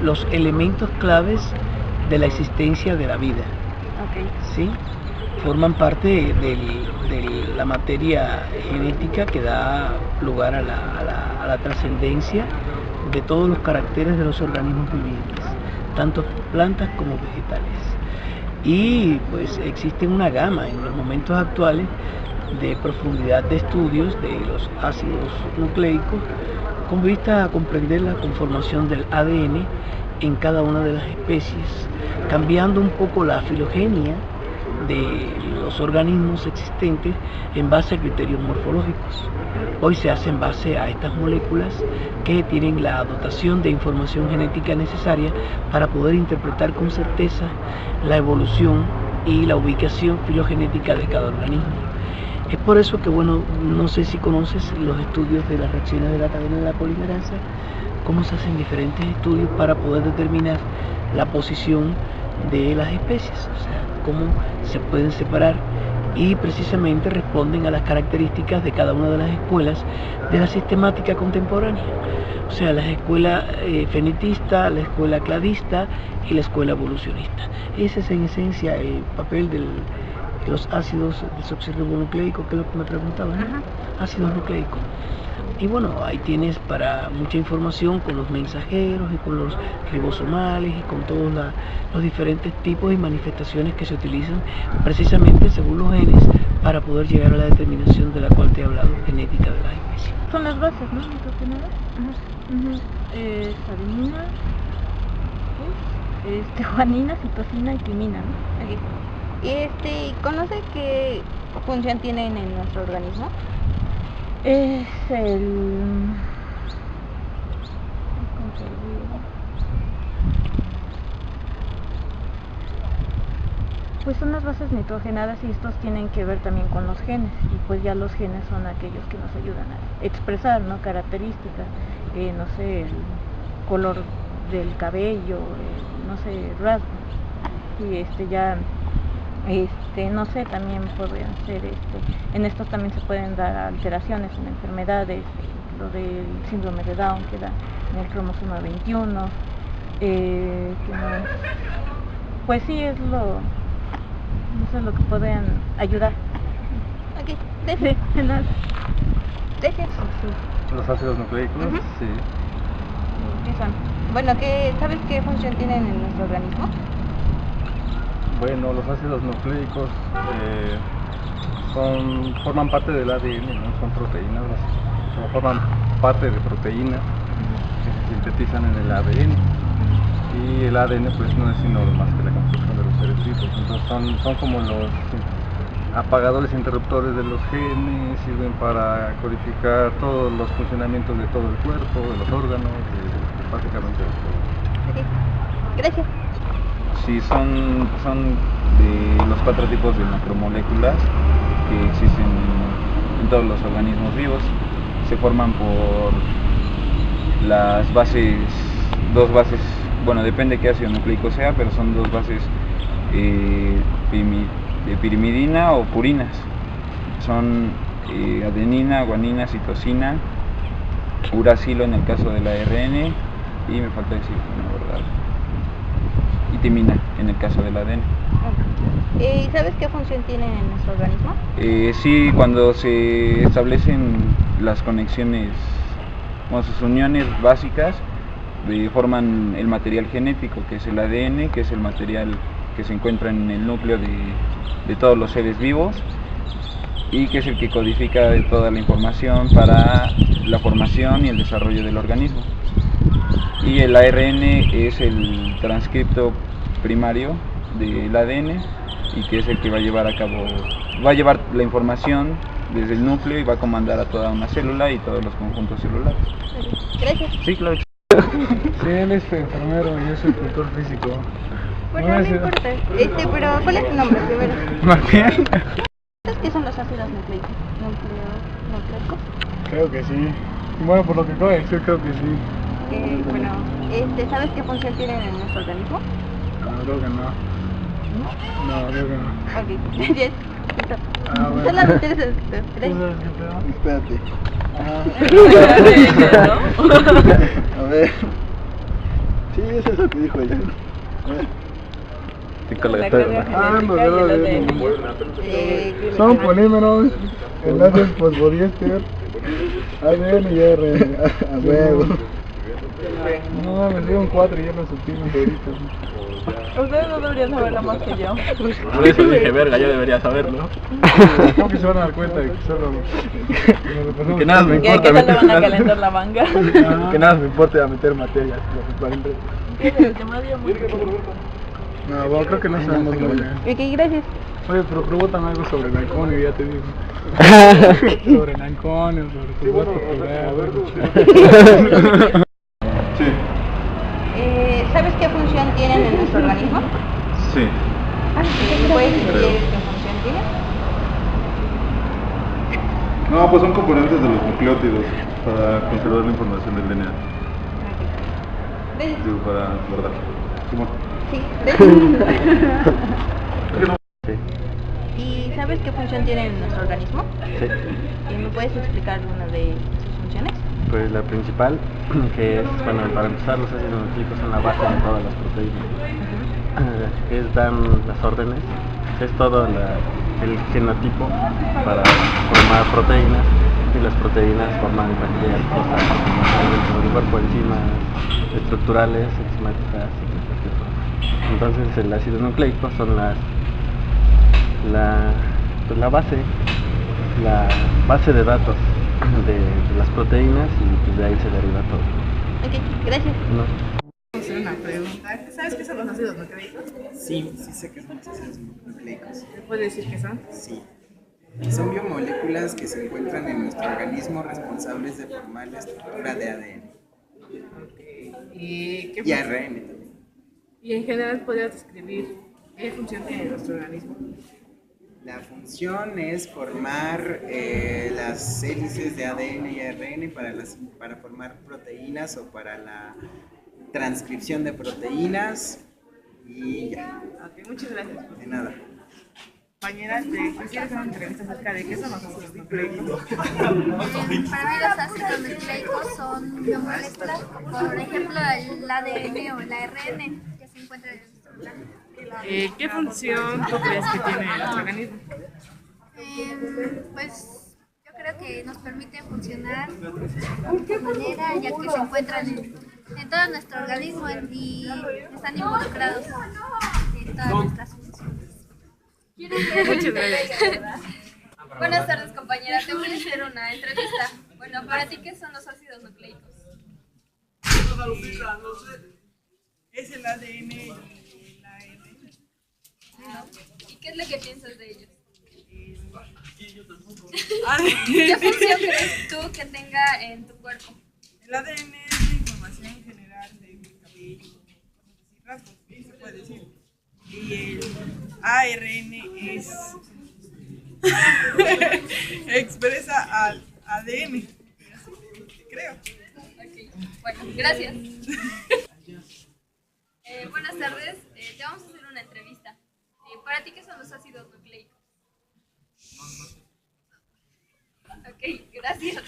los elementos claves de la existencia de la vida. Okay. ¿Sí? Forman parte de la materia genética que da lugar a la trascendencia de todos los caracteres de los organismos vivientes, tanto plantas como vegetales. Y pues existe una gama en los momentos actuales de profundidad de estudios de los ácidos nucleicos con vista a comprender la conformación del ADN en cada una de las especies, cambiando un poco la filogenia de los organismos existentes en base a criterios morfológicos. Hoy se hace en base a estas moléculas que tienen la dotación de información genética necesaria para poder interpretar con certeza la evolución y la ubicación filogenética de cada organismo. Es por eso que, bueno, no sé si conoces los estudios de las reacciones de la cadena de la polimerasa, cómo se hacen diferentes estudios para poder determinar la posición de las especies, o sea, cómo se pueden separar, y precisamente responden a las características de cada una de las escuelas de la sistemática contemporánea, o sea, la escuela fenetista, la escuela cladista y la escuela evolucionista. Ese es en esencia el papel de los ácidos desoxirribonucleicos, que es lo que me preguntaban, ¿no? Ácidos nucleicos. Y bueno, ahí tienes para mucha información con los mensajeros y con los ribosomales y con todos los diferentes tipos y manifestaciones que se utilizan precisamente según los genes para poder llegar a la determinación de la cual te he hablado, genética de las especies. Son las bases, ¿no? Adenina, guanina, citosina y timina, ¿no? Okay. ¿Conoce qué función tienen en nuestro organismo? Es el... Pues son las bases nitrogenadas y estos tienen que ver también con los genes, y pues ya los genes son aquellos que nos ayudan a expresar, ¿no? Características, no sé, el color del cabello, no sé, rasgos, y ya... no sé, también podrían ser, en estos también se pueden dar alteraciones en enfermedades, lo del síndrome de Down que da en el cromosoma 21, pues sí es lo que pueden ayudar. Ok, gracias. Sí, nada. Gracias. Los ácidos nucleicos, sí. ¿Qué son? Bueno, ¿sabes qué función tienen en nuestro organismo? Bueno, los ácidos nucleicos forman parte del ADN, ¿no? Son proteínas, forman parte de proteínas que se sintetizan en el ADN, y el ADN pues no es sino más que la construcción de los seres vivos. Entonces son como los apagadores interruptores de los genes, sirven para codificar todos los funcionamientos de todo el cuerpo, de los órganos, básicamente de todo. Okay. Gracias. Sí, son de los 4 tipos de macromoléculas que existen en todos los organismos vivos. Se forman por las bases, 2 bases, bueno, depende qué ácido nucleico sea, pero son 2 bases de pirimidina o purinas. Son adenina, guanina, citosina, uracilo en el caso del ARN, y me falta decir una verdad, y timina en el caso del ADN. ¿Sabes qué función tienen en nuestro organismo? Sí, cuando se establecen las conexiones, sus uniones básicas, forman el material genético, que es el ADN, que es el material que se encuentra en el núcleo de todos los seres vivos, y que es el que codifica toda la información para la formación y el desarrollo del organismo. Y el ARN es el transcripto primario del ADN, y que es el que va a llevar la información desde el núcleo y va a comandar a toda una célula y todos los conjuntos celulares. Gracias. Sí, claro. Sí, él es enfermero y yo soy cultor físico. Bueno, no importa. Pero ¿cuál es tu nombre primero? Martín. ¿Sabes qué son los ácidos nucleicos? Creo que sí. Bueno, por lo que acabo de decir, creo que sí. Bueno, ¿sabes qué función tienen en nuestro organismo? No, creo que no. No, creo que no. Ok, gracias. Bueno. Solamente eso. Gracias. Espérate. ¿No? A ver. Sí, es eso que dijo ella. La carga genética y el ADN. Son polímeros, enlaces fosfodiéster, ADN y ARN. A huevo. No, me dio un 4 y ya lo supimos ahorita. Ustedes no deberían saberlo más que yo. Por eso dije, verga, ya debería saberlo. ¿Cómo que se van a dar cuenta de que solo... Que nada me ¿Y a importa qué tal le van a meter... calentar la manga? Que nada me importa meter materia. El tema dio muy bien. No, bueno, creo que no sabemos muy bien. Ok, gracias. Oye, pero pregúntame algo sobre el Anconio, ya te digo. Sobre el Anconio, sobre tu voto. Sí. ¿Sabes qué función tienen en nuestro organismo? Sí. ¿Puedes decir qué función tienen? No, pues son componentes de los nucleótidos para conservar la información del DNA. Gracias. Digo, para guardar. ¿Cómo? Sí, gracias. ¿Y sabes qué función tienen en nuestro organismo? Sí, ¿Me puedes explicar alguna de sus funciones? pues la principal, que es, bueno, para empezar, los ácidos nucleicos son la base de todas las proteínas, que dan las órdenes, es todo el genotipo para formar proteínas, y las proteínas forman cualquier cosa dentro del cuerpo, enzimas estructurales, enzimáticas y cualquier cosa. Entonces el ácido nucleico son la base de datos de las proteínas, y pues de ahí se deriva todo. Ok, gracias. ¿No? Hacer una pregunta. ¿Sabes qué son los ácidos nucleicos? Sí, sí sé que son los ácidos nucleicos. ¿Me puedes decir qué son? Sí. Son biomoléculas que se encuentran en nuestro organismo responsables de formar la estructura de ADN ¿Y y ARN también. Y en general podrías describir qué función tiene nuestro organismo? La función es formar las hélices de ADN y ARN para formar proteínas o para la transcripción de proteínas y ya. Ok, muchas gracias. De nada. Compañera, te quisiera hacer una entrevista acerca de qué son los ácidos nucleicos. Para mí los ácidos nucleicos son biomoléculas, por ejemplo el ADN o el ARN que se encuentran en nuestro organismo. ¿Qué función tú crees que tiene nuestro organismo? Pues yo creo que nos permite funcionar de esta manera, ya que se encuentran en todo nuestro organismo y están involucrados en todas nuestras funciones. Muchas gracias. Buenas tardes, compañera. Te voy a hacer una entrevista. Bueno, para ti, ¿qué son los ácidos nucleicos? Es el ADN y el ARN. ¿Y qué es lo que piensas de ellos? ADN. ¿Qué función crees tú que tenga en tu cuerpo? El ADN es la información general de mi cabello, rasgos, ¿sí se puede decir? Y el ARN es expresa al ADN, creo. Okay. Bueno, gracias. Buenas tardes, te vamos a hacer una entrevista. ¿Para ti qué son los ácidos nucleicos? Ok, gracias.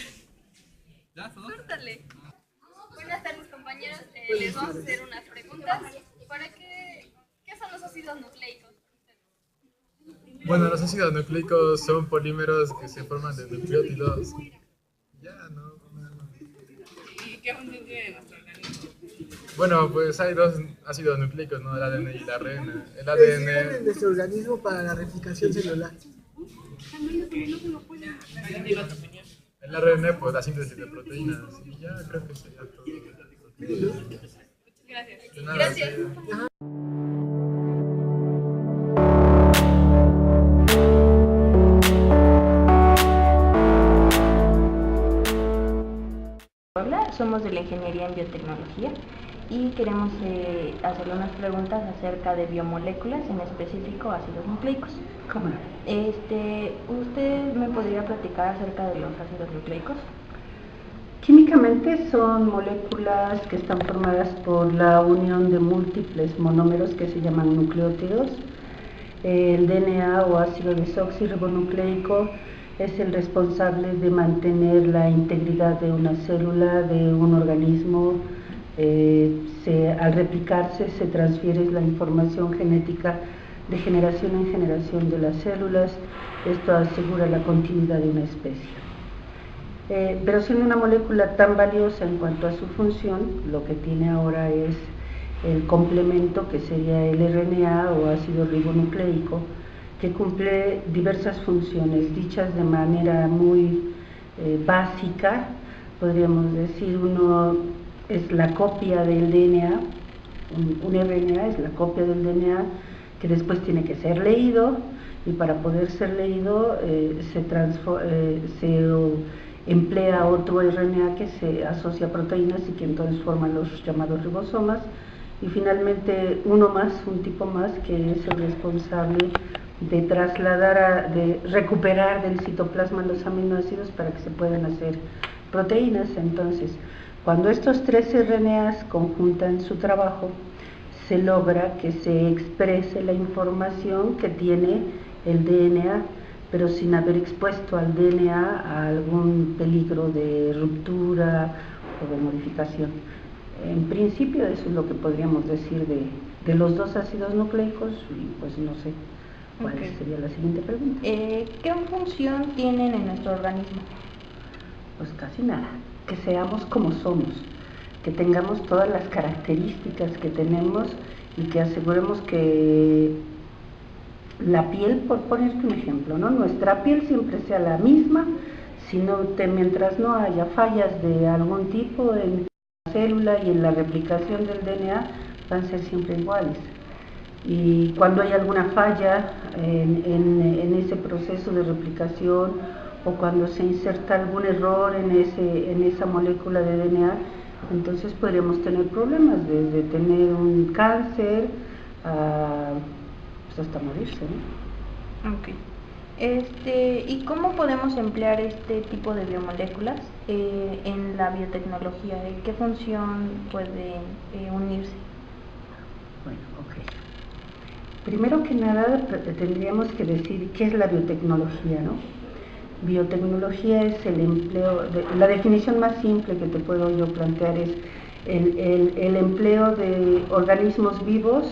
Córtale. Buenas tardes, compañeros. Les vamos a hacer unas preguntas. ¿Qué son los ácidos nucleicos? Bueno, los ácidos nucleicos son polímeros que se forman de nucleótidos. Ya, no. ¿Y qué función tiene nuestro organismo? Bueno, pues hay dos ácidos nucleicos, ¿no? El ADN y el ARN. El Sirven ADN... en nuestro organismo para la replicación celular. El ARN, pues la síntesis de proteínas. Y ya creo que sería todo. Gracias. De nada, Gracias. sí. Somos de la Ingeniería en Biotecnología y queremos hacerle unas preguntas acerca de biomoléculas, en específico ácidos nucleicos. ¿Cómo no? ¿Usted me podría platicar acerca de los ácidos nucleicos? Químicamente son moléculas que están formadas por la unión de múltiples monómeros que se llaman nucleótidos. El DNA o ácido desoxirribonucleico es el responsable de mantener la integridad de una célula, de un organismo, Al replicarse se transfiere la información genética de generación en generación de las células. Esto asegura la continuidad de una especie. Pero siendo una molécula tan valiosa en cuanto a su función, lo que tiene ahora es el complemento, que sería el RNA o ácido ribonucleico, que cumple diversas funciones, dichas de manera muy básica. Podríamos decir, uno es la copia del DNA, un RNA es la copia del DNA que después tiene que ser leído, y para poder ser leído se emplea otro RNA que se asocia a proteínas y que entonces forman los llamados ribosomas, y finalmente uno más, un tipo más, que es el responsable de trasladar, de recuperar del citoplasma los aminoácidos para que se puedan hacer proteínas. Entonces, cuando estos tres RNAs conjuntan su trabajo, se logra que se exprese la información que tiene el DNA, pero sin haber expuesto al DNA a algún peligro de ruptura o de modificación. En principio eso es lo que podríamos decir de los dos ácidos nucleicos, y pues no sé cuál sería la siguiente pregunta. ¿Qué función tienen en nuestro organismo? Pues casi nada, que seamos como somos, que tengamos todas las características que tenemos y que aseguremos que la piel, por ponerte un ejemplo, ¿no? Nuestra piel siempre sea la misma, mientras no haya fallas de algún tipo en la célula y en la replicación del DNA, van a ser siempre iguales. Y cuando hay alguna falla en ese proceso de replicación, o cuando se inserta algún error en esa molécula de DNA, entonces podríamos tener problemas, desde tener un cáncer pues hasta morirse, ¿no? Ok. ¿Y cómo podemos emplear este tipo de biomoléculas en la biotecnología? ¿En qué función pueden unirse? Bueno, ok. Primero que nada tendríamos que decir qué es la biotecnología, ¿no? Biotecnología es el empleo, la definición más simple que te puedo yo plantear es el empleo de organismos vivos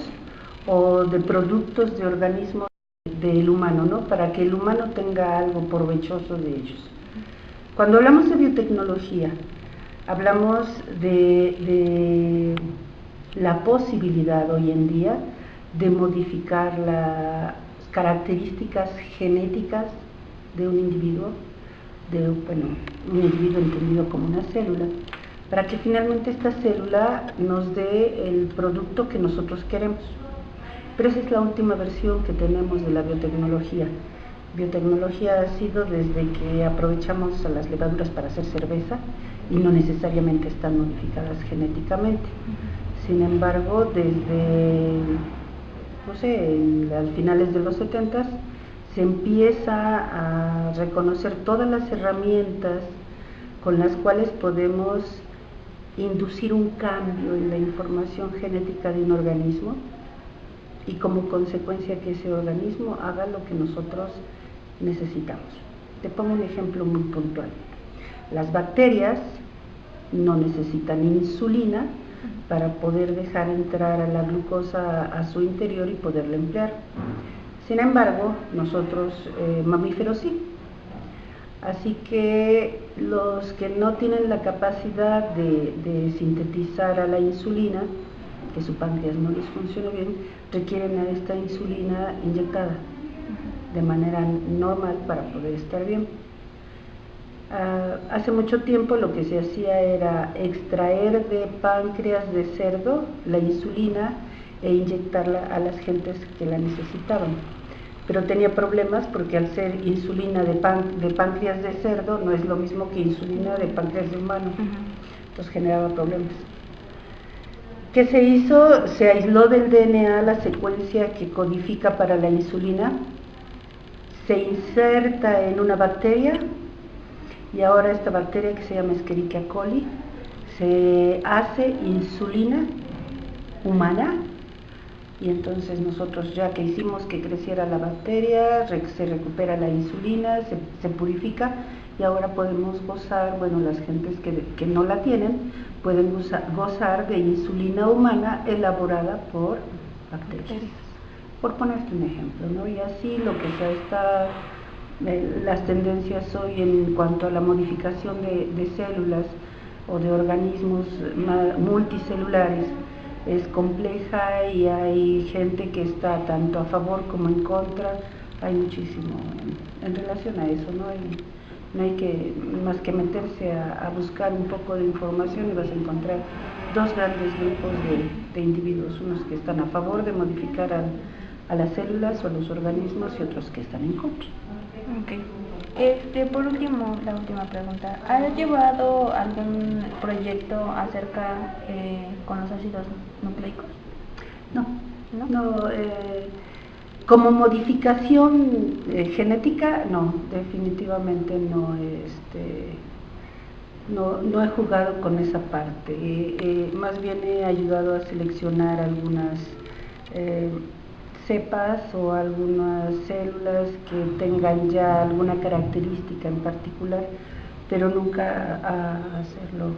o de productos de organismos del humano, ¿no? Para que el humano tenga algo provechoso de ellos. Cuando hablamos de biotecnología, hablamos de la posibilidad hoy en día de modificar las características genéticas de un individuo, un individuo entendido como una célula, para que finalmente esta célula nos dé el producto que nosotros queremos. Pero esa es la última versión que tenemos de la biotecnología. Biotecnología ha sido desde que aprovechamos a las levaduras para hacer cerveza y no necesariamente están modificadas genéticamente. Sin embargo, desde, no sé, a finales de los 70s, se empieza a reconocer todas las herramientas con las cuales podemos inducir un cambio en la información genética de un organismo, y como consecuencia que ese organismo haga lo que nosotros necesitamos. Te pongo un ejemplo muy puntual. Las bacterias no necesitan insulina para poder dejar entrar a la glucosa a su interior y poderla emplear. Sin embargo, nosotros mamíferos sí. Así que los que no tienen la capacidad de sintetizar a la insulina, que su páncreas no les funciona bien, requieren a esta insulina inyectada de manera normal para poder estar bien. Hace mucho tiempo lo que se hacía era extraer de páncreas de cerdo la insulina e inyectarla a las gentes que la necesitaban. Pero tenía problemas porque al ser insulina de páncreas de cerdo no es lo mismo que insulina de páncreas de humano. Entonces generaba problemas. ¿Qué se hizo? Se aisló del DNA la secuencia que codifica para la insulina, se inserta en una bacteria, y ahora esta bacteria, que se llama Escherichia coli, se hace insulina humana, y entonces nosotros, ya que hicimos que creciera la bacteria, se recupera la insulina, se purifica, y ahora podemos gozar, bueno, las gentes que no la tienen, pueden gozar de insulina humana elaborada por bacterias. Por ponerte un ejemplo, ¿no? Y así lo que se está, las tendencias hoy en cuanto a la modificación de células o de organismos multicelulares es compleja y hay gente que está tanto a favor como en contra. Hay muchísimo en relación a eso, ¿no? No hay que más que meterse a buscar un poco de información y vas a encontrar dos grandes grupos de individuos, unos que están a favor de modificar a las células o a los organismos y otros que están en contra. Okay. Por último, la última pregunta. ¿Has llevado algún proyecto acerca con los ácidos nucleicos? No. Como modificación genética, no, definitivamente no, no he jugado con esa parte. Más bien he ayudado a seleccionar algunas cepas o algunas células que tengan ya alguna característica en particular, pero nunca a hacerlo,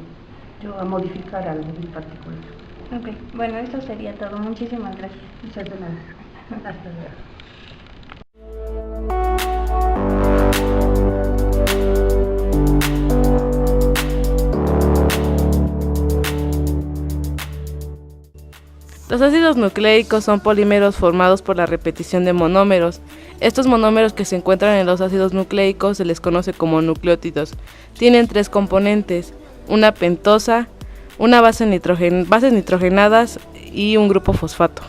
a modificar algo en particular. Ok, bueno, eso sería todo. Muchísimas gracias. Muchas gracias. Hasta luego. Los ácidos nucleicos son polímeros formados por la repetición de monómeros. Estos monómeros que se encuentran en los ácidos nucleicos se les conoce como nucleótidos. Tienen 3 componentes, una pentosa, una bases nitrogenadas y un grupo fosfato.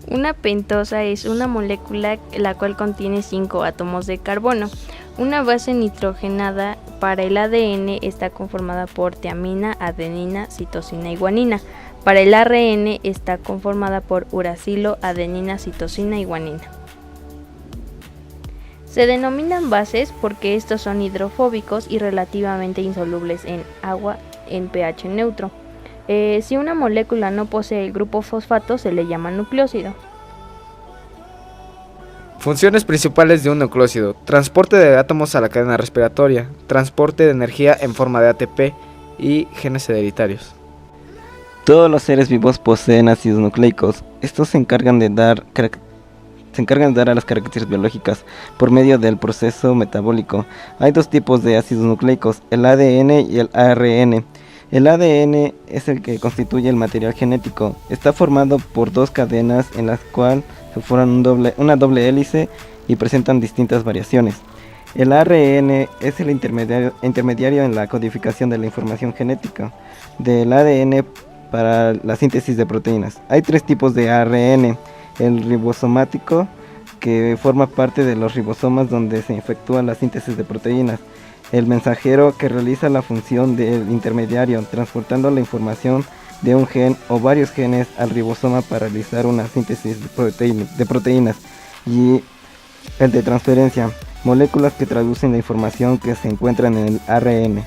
Una pentosa es una molécula la cual contiene 5 átomos de carbono. Una base nitrogenada para el ADN está conformada por tiamina, adenina, citosina y guanina. Para el ARN está conformada por uracilo, adenina, citosina y guanina. Se denominan bases porque estos son hidrofóbicos y relativamente insolubles en agua en pH neutro. Si una molécula no posee el grupo fosfato se le llama nucleósido. Funciones principales de un nucleósido: transporte de átomos a la cadena respiratoria, transporte de energía en forma de ATP y genes hereditarios. Todos los seres vivos poseen ácidos nucleicos. Estos se encargan de dar a las características biológicas por medio del proceso metabólico. Hay 2 tipos de ácidos nucleicos, el ADN y el ARN. El ADN es el que constituye el material genético. Está formado por 2 cadenas en las cuales se forman una doble hélice y presentan distintas variaciones. El ARN es el intermediario en la codificación de la información genética del ADN para la síntesis de proteínas. Hay 3 tipos de ARN: el ribosomático, que forma parte de los ribosomas donde se efectúa la síntesis de proteínas; el mensajero, que realiza la función del intermediario, transportando la información de un gen o varios genes al ribosoma para realizar una síntesis de proteínas; y el de transferencia, moléculas que traducen la información que se encuentra en el ARN.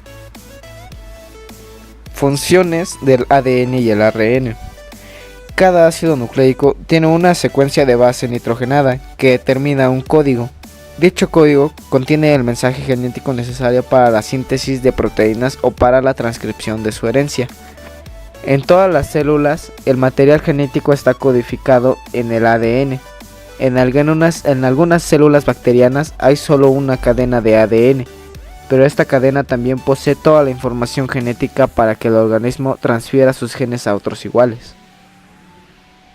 Funciones del ADN y el ARN. Cada ácido nucleico tiene una secuencia de base nitrogenada que determina un código. Dicho código contiene el mensaje genético necesario para la síntesis de proteínas o para la transcripción de su herencia. En todas las células, el material genético está codificado en el ADN. En algunas células bacterianas hay solo una cadena de ADN, pero esta cadena también posee toda la información genética para que el organismo transfiera sus genes a otros iguales.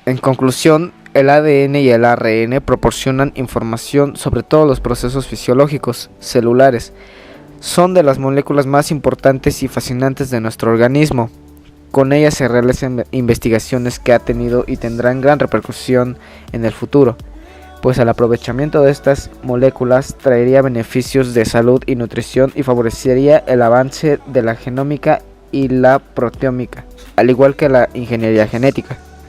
En conclusión, el ADN y el ARN proporcionan información sobre todos los procesos fisiológicos, celulares. Son de las moléculas más importantes y fascinantes de nuestro organismo. Con ellas se realizan investigaciones que ha tenido y tendrán gran repercusión en el futuro, pues el aprovechamiento de estas moléculas traería beneficios de salud y nutrición y favorecería el avance de la genómica y la proteómica, al igual que la ingeniería genética.